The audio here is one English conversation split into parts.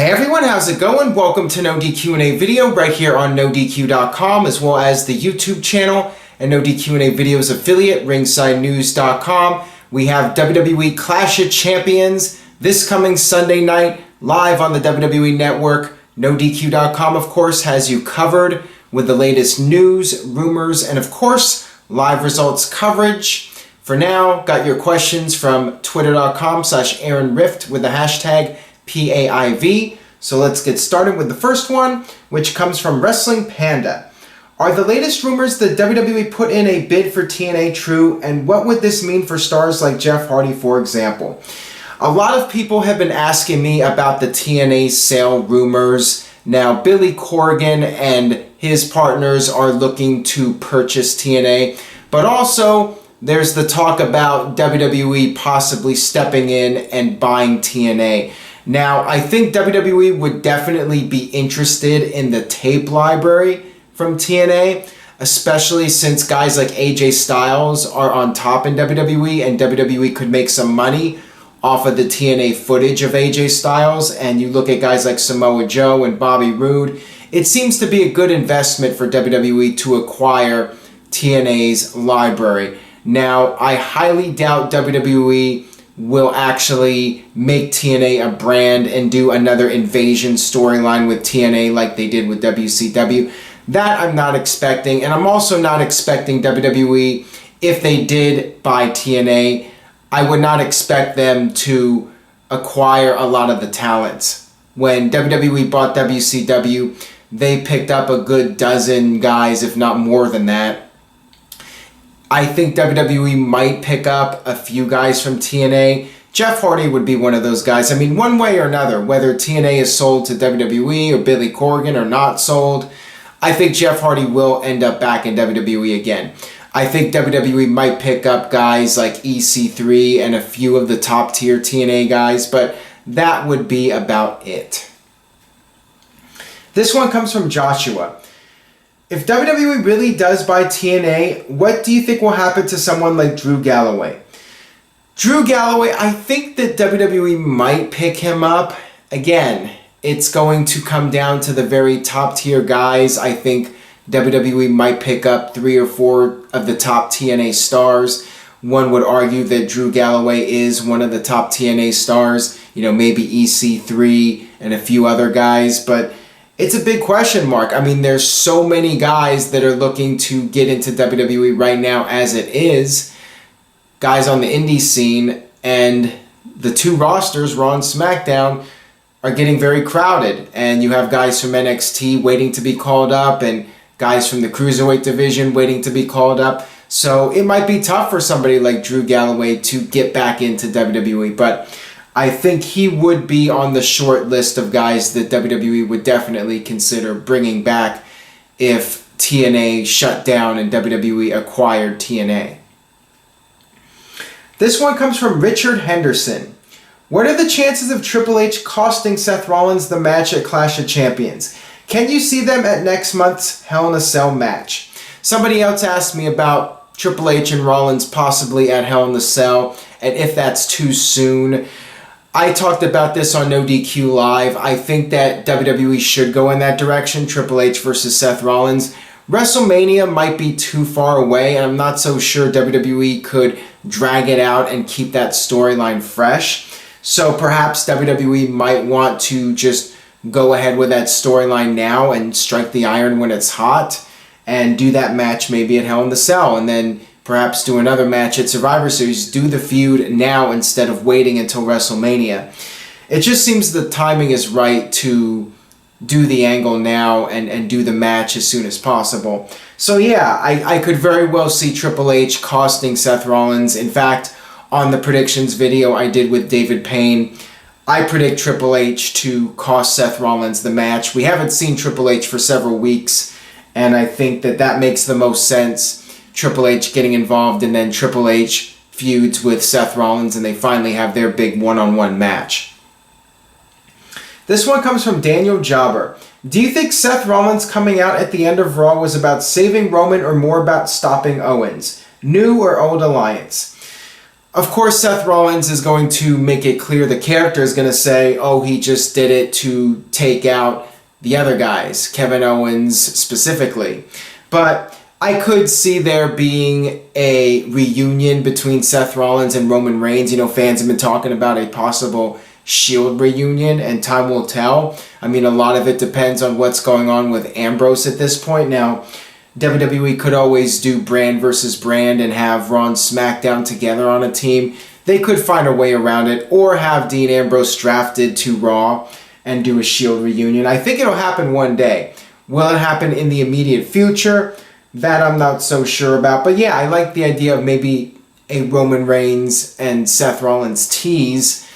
Hey everyone, how's it going? Welcome to NoDQ&A video right here on NoDQ.com, as well as the YouTube channel and NoDQ&A videos affiliate, ringsidenews.com. We have WWE Clash of Champions this coming Sunday night live on the WWE Network. NoDQ.com, of course, has you covered with the latest news, rumors, and of course, live results coverage. For now, got your questions from twitter.com/AaronRift with the hashtag PAIV. So let's get started with the first one, which comes from Wrestling Panda. Are the latest rumors that WWE put in a bid for TNA true, and what would this mean for stars like Jeff Hardy, for example? A lot of people have been asking me about the TNA sale rumors. Now, Billy Corgan and his partners are looking to purchase TNA, but also there's the talk about WWE possibly stepping in and buying TNA. Now, I think WWE would definitely be interested in the tape library from TNA, especially since guys like AJ Styles are on top in WWE, and WWE could make some money off of the TNA footage of AJ Styles. And you look at guys like Samoa Joe and Bobby Roode, it seems to be a good investment for WWE to acquire TNA's library. Now, I highly doubt WWE will actually make TNA a brand and do another invasion storyline with TNA like they did with WCW. That I'm not expecting, and I'm also not expecting WWE, if they did buy TNA, I would not expect them to acquire a lot of the talents. When WWE bought WCW, they picked up a good dozen guys, if not more than that. I think WWE might pick up a few guys from TNA. Jeff Hardy would be one of those guys. I mean, one way or another, whether TNA is sold to WWE or Billy Corgan or not sold, I think Jeff Hardy will end up back in WWE again. I think WWE might pick up guys like EC3 and a few of the top tier TNA guys, but that would be about it. This one comes from Joshua. If WWE really does buy TNA, what do you think will happen to someone like Drew Galloway? Drew Galloway, I think that WWE might pick him up. Again, it's going to come down to the very top tier guys. I think WWE might pick up 3 or 4 of the top TNA stars. One would argue that Drew Galloway is one of the top TNA stars. You know, maybe EC3 and a few other guys, but it's a big question mark. I mean, there's so many guys that are looking to get into WWE right now as it is. Guys on the indie scene, and the two rosters, Raw and SmackDown, are getting very crowded. And you have guys from NXT waiting to be called up, and guys from the cruiserweight division waiting to be called up. So it might be tough for somebody like Drew Galloway to get back into WWE, but I think he would be on the short list of guys that WWE would definitely consider bringing back if TNA shut down and WWE acquired TNA. This one comes from Richard Henderson. What are the chances of Triple H costing Seth Rollins the match at Clash of Champions? Can you see them at next month's Hell in a Cell match? Somebody else asked me about Triple H and Rollins possibly at Hell in a Cell, and if that's too soon. I talked about this on NoDQ Live. I think that WWE should go in that direction, Triple H versus Seth Rollins. WrestleMania might be too far away, and I'm not so sure WWE could drag it out and keep that storyline fresh. So perhaps WWE might want to just go ahead with that storyline now and strike the iron when it's hot and do that match maybe at Hell in the Cell, and then perhaps do another match at Survivor Series. Do the feud now instead of waiting until WrestleMania. It just seems the timing is right to do the angle now and do the match as soon as possible. So yeah, I could very well see Triple H costing Seth Rollins. In fact, on the predictions video I did with David Payne, I predict Triple H to cost Seth Rollins the match. We haven't seen Triple H for several weeks, and I think that that makes the most sense. Triple H getting involved, and then Triple H feuds with Seth Rollins, and they finally have their big one-on-one match. This one comes from Daniel Jobber. Do you think Seth Rollins coming out at the end of Raw was about saving Roman or more about stopping Owens? New or old alliance? Of course, Seth Rollins is going to make it clear, the character is going to say, oh, he just did it to take out the other guys, Kevin Owens specifically. But I could see there being a reunion between Seth Rollins and Roman Reigns. You know, fans have been talking about a possible Shield reunion, and time will tell. I mean, a lot of it depends on what's going on with Ambrose at this point. Now, WWE could always do brand versus brand and have Raw and SmackDown together on a team. They could find a way around it, or have Dean Ambrose drafted to Raw and do a Shield reunion. I think it'll happen one day. Will it happen in the immediate future? That I'm not so sure about. But yeah, I like the idea of maybe a Roman Reigns and Seth Rollins tease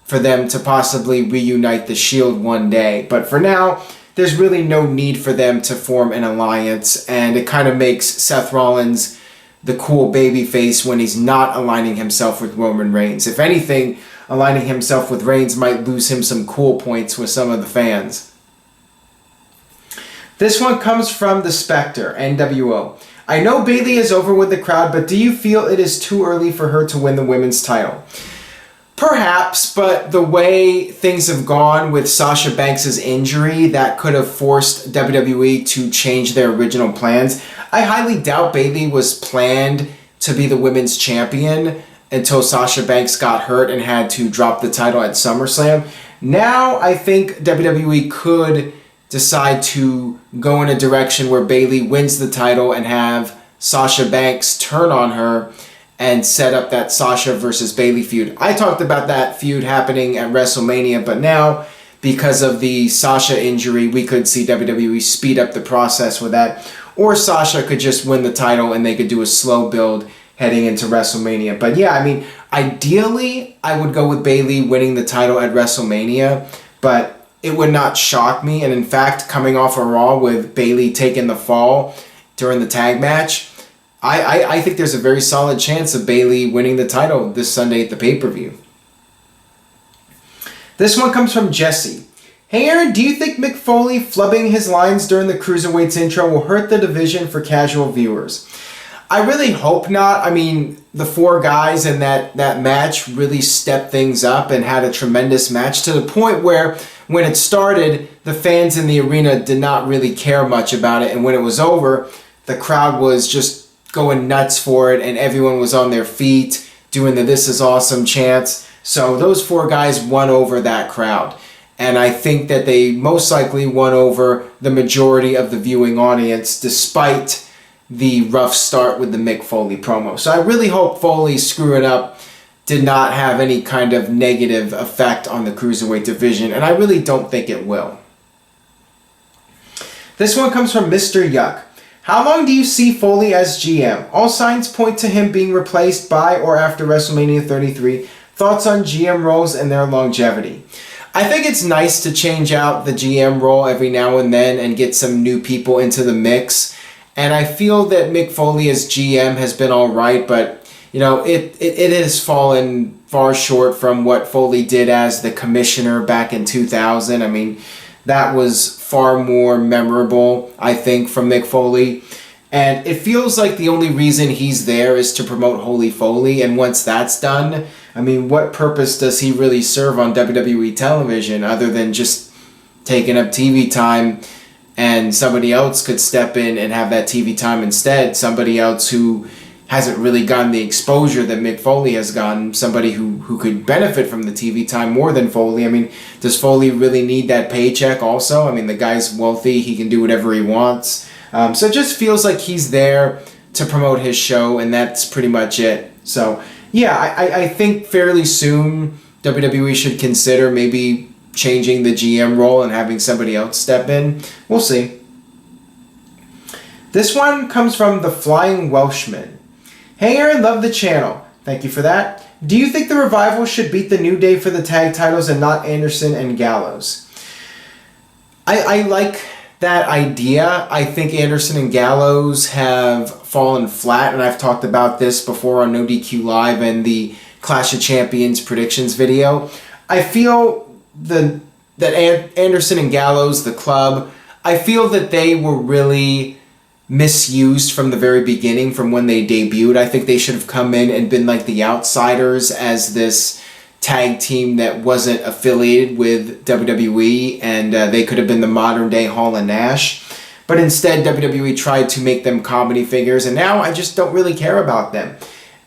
for them to possibly reunite the Shield one day. But for now, there's really no need for them to form an alliance, and it kind of makes Seth Rollins the cool babyface when he's not aligning himself with Roman Reigns. If anything, aligning himself with Reigns might lose him some cool points with some of the fans. This one comes from the Spectre, NWO. I know Bayley is over with the crowd, but do you feel it is too early for her to win the women's title? Perhaps, but the way things have gone with Sasha Banks' injury, that could have forced WWE to change their original plans. I highly doubt Bayley was planned to be the women's champion until Sasha Banks got hurt and had to drop the title at SummerSlam. Now I think WWE could decide to go in a direction where Bayley wins the title and have Sasha Banks turn on her and set up that Sasha versus Bayley feud. I talked about that feud happening at WrestleMania, but now, because of the Sasha injury, we could see WWE speed up the process with that. Or Sasha could just win the title and they could do a slow build heading into WrestleMania. But yeah, I mean, ideally, I would go with Bayley winning the title at WrestleMania, but it would not shock me. And in fact, coming off a Raw with Bayley taking the fall during the tag match, I think there's a very solid chance of Bayley winning the title this Sunday at the pay-per-view. This one comes from Jesse. Hey Aaron, do you think Mick Foley flubbing his lines during the Cruiserweights intro will hurt the division for casual viewers? I really hope not. I mean, the four guys in that match really stepped things up and had a tremendous match, to the point where when it started, the fans in the arena did not really care much about it, and when it was over, the crowd was just going nuts for it, and everyone was on their feet doing the "This is awesome" chants. So those four guys won over that crowd, and I think that they most likely won over the majority of the viewing audience, despite the rough start with the Mick Foley promo. So I really hope Foley screwing up did not have any kind of negative effect on the Cruiserweight division, and I really don't think it will. This one comes from Mr. Yuck. How long do you see Foley as GM? All signs point to him being replaced by or after WrestleMania 33. Thoughts on GM roles and their longevity? I think it's nice to change out the GM role every now and then and get some new people into the mix. And I feel that Mick Foley as GM has been all right, but you know, it has fallen far short from what Foley did as the commissioner back in 2000. I mean, that was far more memorable, I think, from Mick Foley. And it feels like the only reason he's there is to promote Holy Foley. And once that's done, I mean, what purpose does he really serve on WWE television other than just taking up TV time, and somebody else could step in and have that TV time instead? Somebody else who hasn't really gotten the exposure that Mick Foley has gotten, somebody who could benefit from the TV time more than Foley. I mean, does Foley really need that paycheck also? I mean, the guy's wealthy, he can do whatever he wants. So it just feels like he's there to promote his show, and that's pretty much it. So yeah, I think fairly soon WWE should consider maybe changing the GM role and having somebody else step in. We'll see. This one comes from the Flying Welshman. Hey Aaron, love the channel. Thank you for that. Do you think the Revival should beat the New Day for the tag titles and not Anderson and Gallows? I like that idea. I think Anderson and Gallows have fallen flat, and I've talked about this before on NoDQ Live and the Clash of Champions predictions video. I feel that Anderson and Gallows, the club, I feel that they were really misused from the very beginning, from when they debuted. I think they should have come in and been like the outsiders as this tag team that wasn't affiliated with WWE, and they could have been the modern day Hall and Nash. But instead, WWE tried to make them comedy figures, and now I just don't really care about them.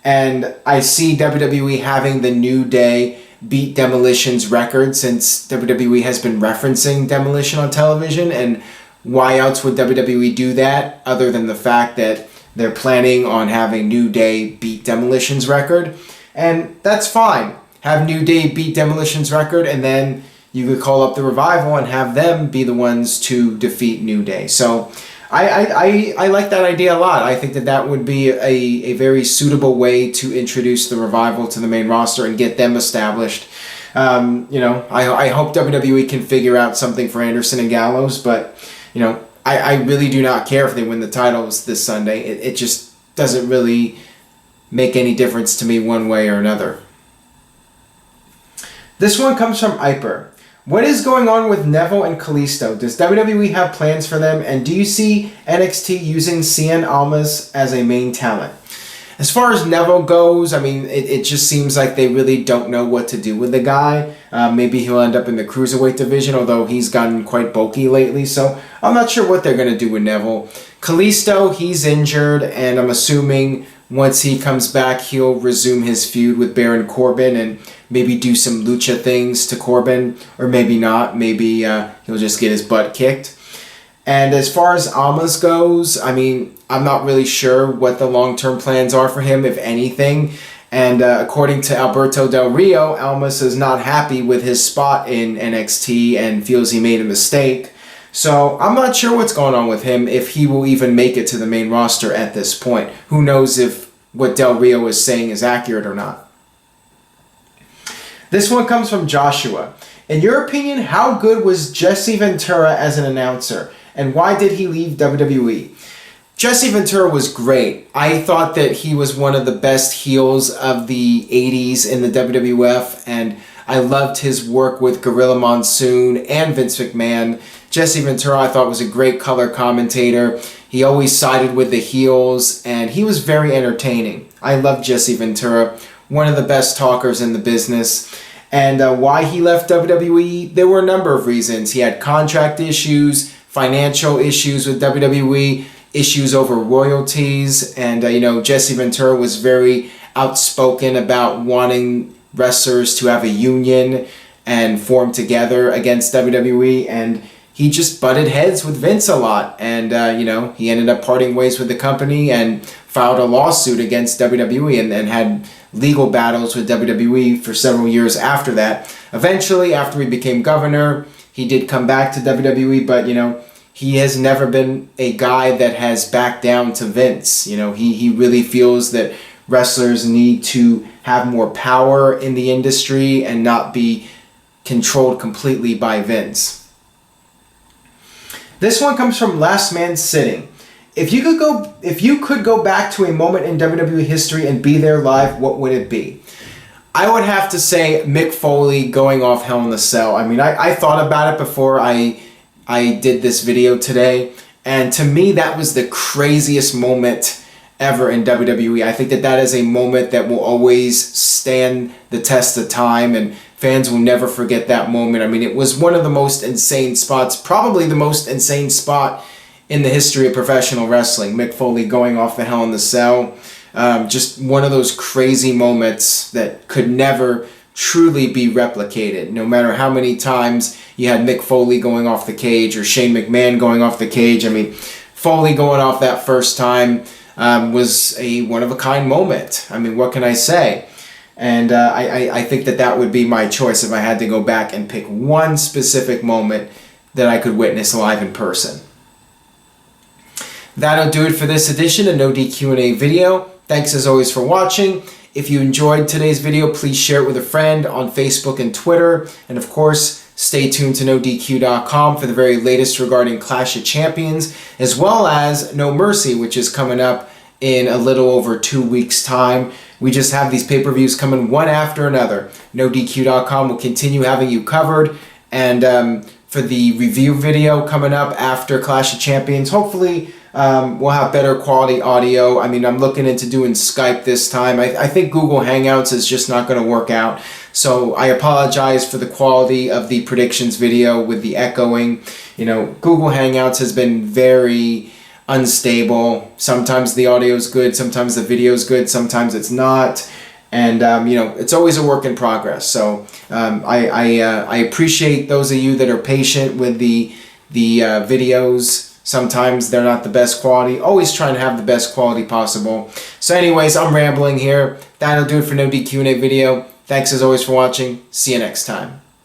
And I see WWE having the New Day beat Demolition's record, since WWE has been referencing Demolition on television, and why else would WWE do that other than the fact that they're planning on having New Day beat Demolition's record? And that's fine. Have New Day beat Demolition's record, and then you could call up the Revival and have them be the ones to defeat New Day. So I like that idea a lot. I think that that would be a very suitable way to introduce the Revival to the main roster and get them established. I hope WWE can figure out something for Anderson and Gallows, but I really do not care if they win the titles this Sunday. It just doesn't really make any difference to me one way or another. This one comes from Iper. What is going on with Neville and Kalisto? Does WWE have plans for them? And do you see NXT using CN Almas as a main talent? As far as Neville goes, I mean, it just seems like they really don't know what to do with the guy. Maybe he'll end up in the cruiserweight division, although he's gotten quite bulky lately. So I'm not sure what they're going to do with Neville. Kalisto, he's injured, and I'm assuming once he comes back, he'll resume his feud with Baron Corbin and maybe do some lucha things to Corbin, or maybe not. Maybe he'll just get his butt kicked. And as far as Almas goes, I mean, I'm not really sure what the long-term plans are for him, if anything. And according to Alberto Del Rio, Almas is not happy with his spot in NXT and feels he made a mistake. So I'm not sure what's going on with him, if he will even make it to the main roster at this point. Who knows if what Del Rio is saying is accurate or not. This one comes from Joshua. In your opinion, how good was Jesse Ventura as an announcer? And why did he leave WWE? Jesse Ventura was great. I thought that he was one of the best heels of the 80s in the WWF, and I loved his work with Gorilla Monsoon and Vince McMahon. Jesse Ventura, I thought, was a great color commentator. He always sided with the heels, and he was very entertaining. I loved Jesse Ventura, one of the best talkers in the business. And why he left WWE, there were a number of reasons. He had contract issues, financial issues with WWE, issues over royalties, and Jesse Ventura was very outspoken about wanting wrestlers to have a union and form together against WWE, and he just butted heads with Vince a lot, and he ended up parting ways with the company and filed a lawsuit against WWE and had legal battles with WWE for several years after that. Eventually, after he became governor, he did come back to WWE, but he has never been a guy that has backed down to Vince. He really feels that wrestlers need to have more power in the industry and not be controlled completely by Vince. This one comes from Last Man Sitting. If you could go back to a moment in WWE history and be there live, what would it be? I would have to say Mick Foley going off Hell in a Cell. I mean, I thought about it before I did this video today, and to me that was the craziest moment ever in WWE. I think that is a moment that will always stand the test of time, and fans will never forget that moment. I mean, it was one of the most insane spots, probably the most insane spot in the history of professional wrestling. Mick Foley going off the Hell in the Cell. Just one of those crazy moments that could never truly be replicated. No matter how many times you had Mick Foley going off the cage or Shane McMahon going off the cage. I mean, Foley going off that first time was a one-of-a-kind moment. I mean, what can I say? And I think that would be my choice if I had to go back and pick one specific moment that I could witness live in person. That'll do it for this edition of NoDQ&A video. Thanks as always for watching. If you enjoyed today's video, please share it with a friend on Facebook and Twitter. And of course, stay tuned to NoDQ.com for the very latest regarding Clash of Champions, as well as No Mercy, which is coming up in a little over 2 weeks' time. We just have these pay-per-views coming one after another. NoDQ.com will continue having you covered. And for the review video coming up after Clash of Champions, hopefully we'll have better quality audio. I mean, I'm looking into doing Skype this time. I think Google Hangouts is just not going to work out. So I apologize for the quality of the predictions video with the echoing. You know, Google Hangouts has been very unstable. Sometimes the audio is good, sometimes the video is good, sometimes it's not. And, you know, it's always a work in progress. So I appreciate those of you that are patient with the videos. Sometimes they're not the best quality. Always trying to have the best quality possible. So anyways, I'm rambling here. That'll do it for No DQ&A video. Thanks as always for watching. See you next time.